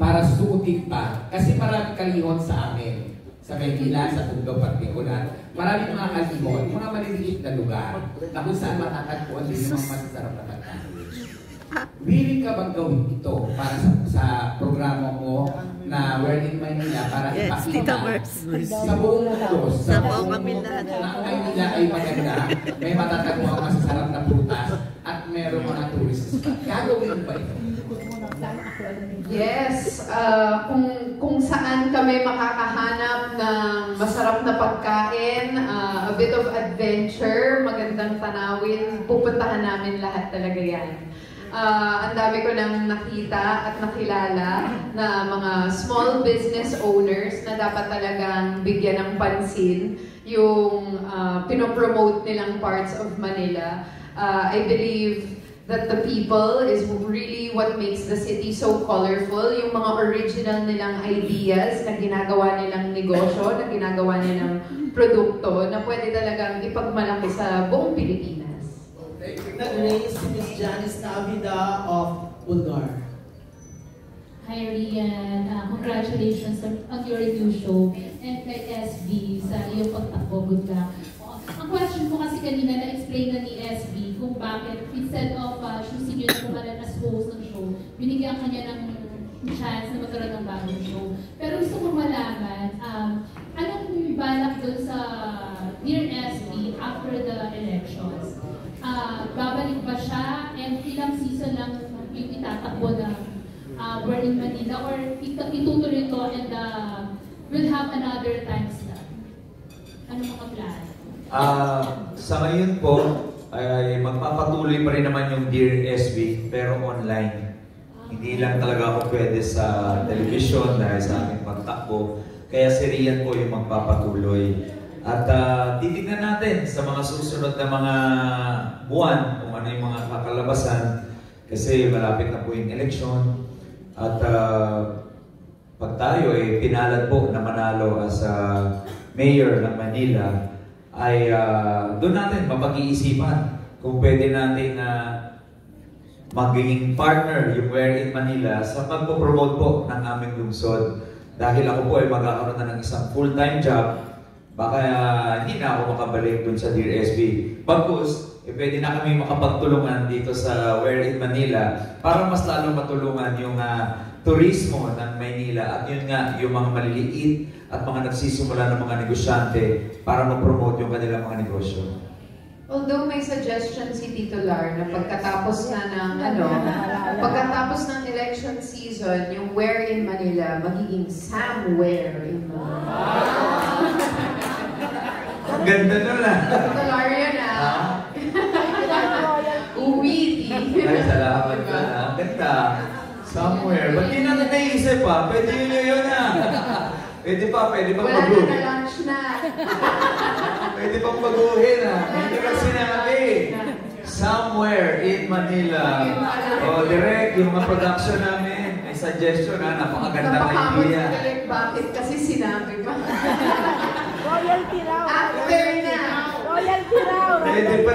para suotin pa. Kasi marami kalihon sa amin. Sa Maynila, sa Tondo partikular. Marami mga kalihon, mga maliliit na lugar na kung saan matatagpuan din yung mga masasarap na pagkain. Willing ka bang gawin ito para sa programa mo na Where in Manila para ipakita sa buong mundo, sa buong mundo na ang Manila ay maganda, may matatagpuan ang masasarap na prutas at merong mga tourist spot. Gagawin ba ito? Yes, kung saan kami makakahanap ng masarap na pagkain, a bit of adventure, magandang tanawin, pupuntahan namin lahat talaga yan. Ang dami ko nang nakita at nakilala na mga small business owners na dapat talagang bigyan ng pansin yung pinopromote nilang parts of Manila. I believe that the people is really what makes the city so colorful. Yung mga original nilang ideas na ginagawa nilang negosyo, na ginagawa nilang produkto na pwede talagang ipagmalaki sa buong Pilipinas. Nag-raise si Ms. Janice Navida of Bulgar. Hi Rian, congratulations on your new show and kay SB sa iyong pagtakbo. Good luck. Ang question ko kasi kanina na-explain na ni SB kung bakit instead of choosing you na pumalan as host ng show, binigyan kanya ng chance na magkaroon ng bagong show. Pero gusto ko malaman, anong balak doon sa Dear SB after the elections? Babalik ba siya and ilang season lang yung itatakbo na Where in Manila or itutuloy ito and we'll have another time slot? Ano mga plan? Sa ngayon po, ay magpapatuloy pa rin naman yung Dear SB pero online. Hindi lang talaga ako pwede sa television dahil sa aming pagtakbo. Kaya si Rian po yung magpapatuloy. At titignan natin sa mga susunod na mga buwan kung ano yung mga kakalabasan kasi malapit na po yung eleksyon. At pag tayo ay pinalad po na manalo as mayor ng Manila, ay doon natin mapag-iisipan kung pwede natin magiging partner yung Where in Manila sa pagpo-promote po ng aming lungsod. Dahil ako po ay magkakaroon na ng isang full-time job, baka hindi na ako makabalik dun sa Dear SB. Pagkus, pwede na kami makapagtulungan dito sa Where in Manila para mas lalo matulungan yung turismo ng Maynila at yun nga, yung mga maliliit at mga nagsisimula ng mga negosyante para ma-promote yung kanilang mga negosyo. Although may suggestion si Tito Lar na pagkatapos na ng pagkatapos ng election season, yung Where in Manila magiging Somewhere in Manila. Ang ganda nun Tito Lar yan Uwiti. Ay, salamat ka na. Ang ganda. Somewhere. Ba't di natin naisip pa? Pwede yun Pwede pa wala mag-book. na lunch na. Pwede pang baguhin Hindi ka sinabi. Somewhere in Manila. Direct, yung mga production namin. May suggestion napakaganda na idea. Bakit? Kasi sinabi pa. Royalty raw. After na. Royalty raw. Pwede pa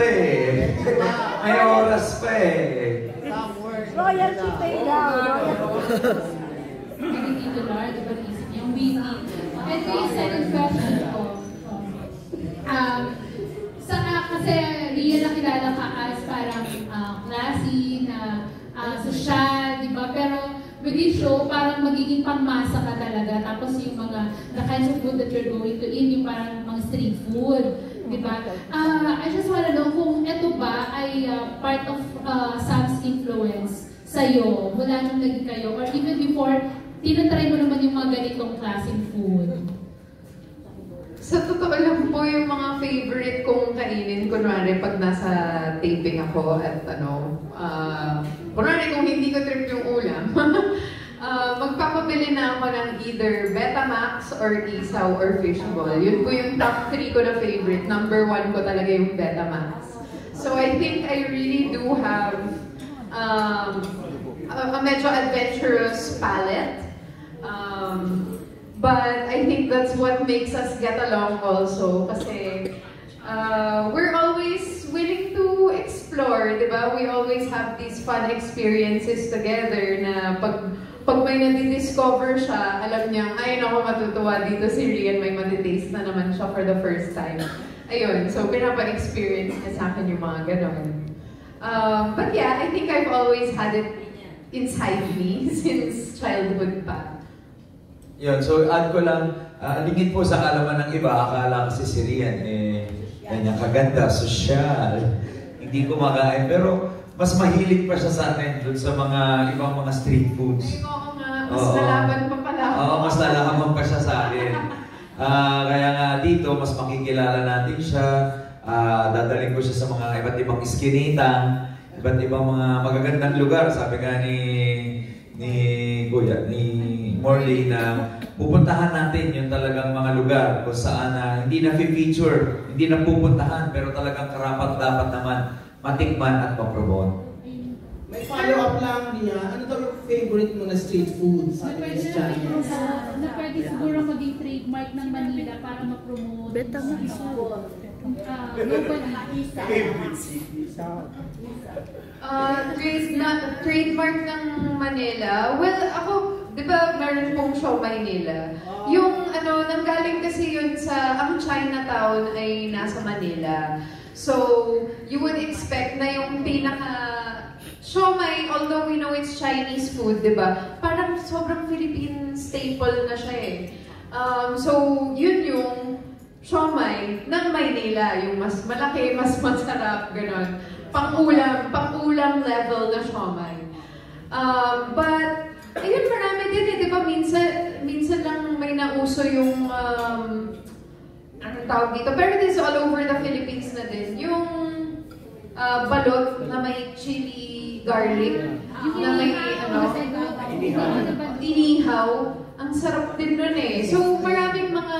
May oras pa Royalty pay daw. Hindi Tito Lar, diba isip yung witty. And yung second question ko, kasi Ria nakilala ka as parang classy, na social, di ba? Pero with this show, parang magiging pangmasa ka talaga. Tapos yung mga, the kinds of food that you're going to eat, yung parang mga street food, di ba? I just wanna know kung ito ba ay part of Sam's influence sa'yo, mula nung naging kayo, or even before, tinatry mo naman yung mga ganitong klaseng food? Sa totoo lang po, yung mga favorite kong kainin, kunwari pag nasa taping ako at kunwari kung hindi ko trip yung ulam, magpapabili na ako ng either Betamax or Isaw or Fishball. Yun po yung top 3 ko na favorite. Number 1 ko talaga yung Betamax. So I think I really do have a medyo adventurous palate. But I think that's what makes us get along also. Kasi we're always willing to explore, di ba? We always have these fun experiences together na pag pag may nadidiscover siya, alam niya, ay naku, matutuwa dito si Rian, may matitaste na naman siya for the first time. Ayun, so pinapa-experience niya sa akin yung mga ganon. But yeah, I think I've always had it inside me since childhood pa. Yun, so add ko lang, lingid po sa kalaman ng iba, akala kasi si Rian, ganyan kaganda, sosyal, hindi kumakain, pero mas mahilig pa siya sa atin dun sa mga ibang mga street foods. Ay, oo nga, mas nalaban pa pala. Oo, mas nalaman pa siya sa akin. Kaya nga dito, mas makikilala natin siya, dadalhin ko siya sa mga iba't ibang iskinita, iba't ibang mga magagandang lugar. Sabi nga ni Kuya, ni Morley na pupuntahan natin yung talagang mga lugar kung saan hindi na feature, hindi na pupuntahan, pero talagang karapat dapat naman matikman at mapromote. May follow-up lang niya. Ano daw yung favorite mo na street food sa Miss Janice? Na pwede siguro maging trademark ng Manila para ma-promote. Beta nga Trademark ng Manila? Well, ako, di ba meron pong siomai nila? Yung nanggaling kasi yun sa, ang Chinatown ay nasa Manila. So, you would expect na yung siomai, although we know it's Chinese food, di ba? Parang sobrang Philippine staple na siya eh. So, yun yung siomai ng Maynila, yung mas malaki, mas masarap, gano'n. Pang-ulam level na siomai. But, ayun, marami din eh, di ba? Minsan lang may nauso yung, anong tawag dito? Pero this is all over the Philippines na din. Yung balot na may chili garlic, na may inihaw. Ang sarap din nun eh. So, maraming mga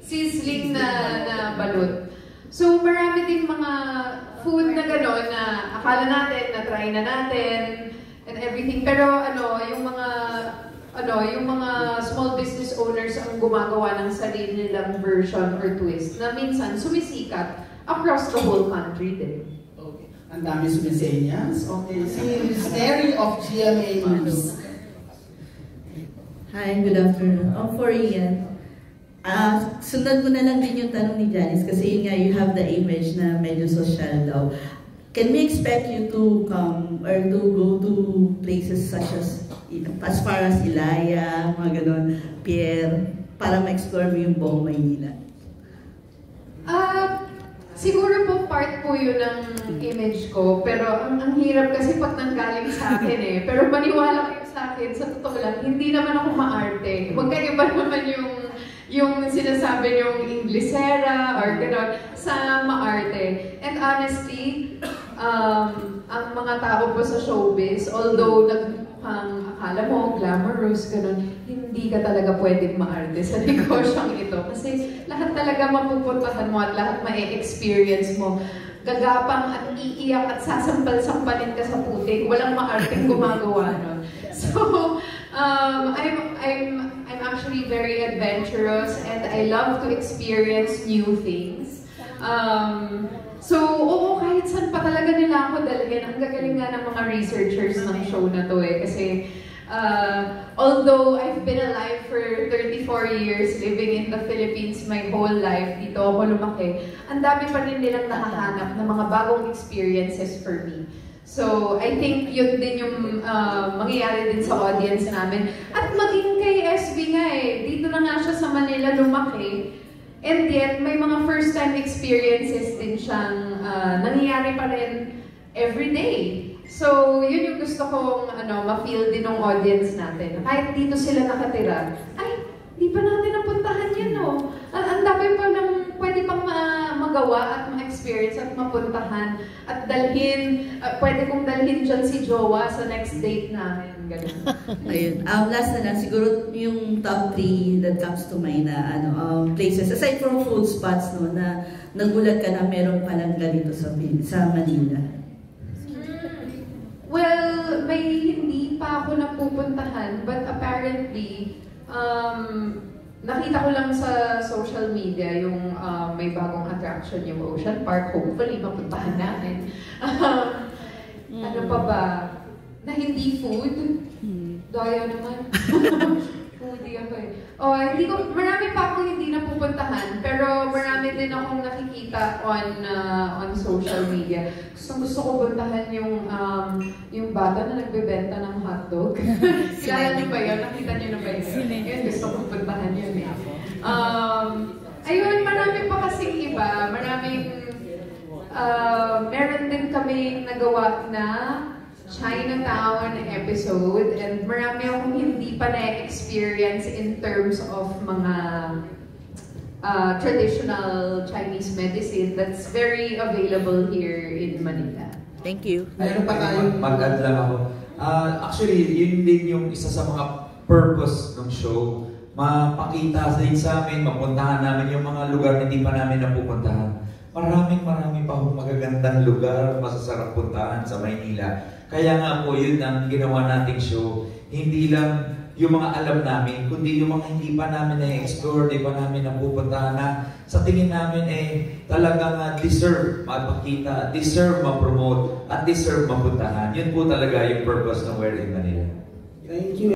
sizzling na balot. So, marami din mga food na gano'n na akala natin, na-try na natin, and everything. Pero yung mga small business owners ang gumagawa ng sarili nilang version or twist na minsan sumisikat across the whole country din. Okay. Ang dami sumisenyas. Okay. Si Ms. Mary of GMA News. Hi, good afternoon. For Ian, sunod ko na lang din yung tanong ni Janice kasi yun nga, you have the image na medyo social daw. Can we expect you to come or to go to places such as far as Ilaya, mga ganon, Pierre, para ma-explore mo yung buong Maynila? Siguro po part po yun ng image ko, pero ang hirap kasi pag nanggaling sa akin eh. Pero maniwala kayo sa akin, sa totoo lang, hindi naman ako maarte. Magkaiba naman yung sinasabi yung Inglesera or gano'n sa maarte. And honestly, ang mga tao po sa showbiz, although akala mo, glamorous, gano'n, hindi ka talaga pwedeng maarte sa negosyong ito. Kasi lahat talaga mapupuntahan mo at lahat ma-experience mo. Gagapang at iiyak at sasampal-sampalin ka sa putik. Walang maarteng gumagawa nun. So, I'm actually very adventurous and I love to experience new things. So, oo, kahit saan pa talaga nila ako dalhin. Ang gagaling nga ng mga researchers ng show na to eh. Kasi, although I've been alive for 34 years, living in the Philippines my whole life, dito ako lumaki, ang dami pa rin nilang nakahanap ng mga bagong experiences for me. So, I think yun din yung mangyayari din sa audience namin. At maging kay SB nga eh, dito na nga siya sa Manila lumaki. And yet, may mga first-time experiences din siyang nangyayari pa rin every day. So, yun yung gusto kong ma-feel din ng audience natin. Kahit dito sila nakatira, ay, di pa natin napuntahan yan, no? Ang dami pa lang pwede pang magawa at ma-experience at mapuntahan at dalhin, pwede kong dalhin dyan si Jowa sa next date namin. Ganun. Ayun. Last na lang, siguro yung top 3 that comes to mind na places, aside from food spots, no, na nagulat ka na meron palang ganito sa Manila. Well, may hindi pa ako napupuntahan, but apparently, nakita ko lang sa social media yung may bagong attraction yung Ocean Park. Hopefully, mapuntahan natin. Ano pa ba? Na hindi food. Daya naman. Foodie ako eh. Oh, marami pa akong hindi napupuntahan, pero marami din akong nakikita on social media. Gusto ko puntahan yung bata na nagbebenta ng hotdog. Kilala niyo ba yun? Nakita niyo na ba yun? Yun, gusto ko puntahan yun eh. Ayun, marami pa kasing iba. Meron din kami nagawa na Chinatown episode, and marami akong hindi pa na-experience in terms of mga traditional Chinese medicine that's very available here in Manila. Thank you. Meron pa tayong Mag-add lang ako. Actually, yun din yung isa sa mga purpose ng show. Mapakita din sa amin, mapuntahan namin yung mga lugar na hindi pa namin napupuntahan. Maraming pa akong magagandang lugar, masasarap puntahan sa Maynila. Kaya nga po, yun ang ginawa nating show. Hindi lang yung mga alam namin, kundi yung mga hindi pa namin na-explore, hindi pa namin napupuntahan na sa tingin namin talagang deserve mapakita, deserve ma-promote, at deserve mapuntahan. Yun po talaga yung purpose ng We're in Manila. Thank you.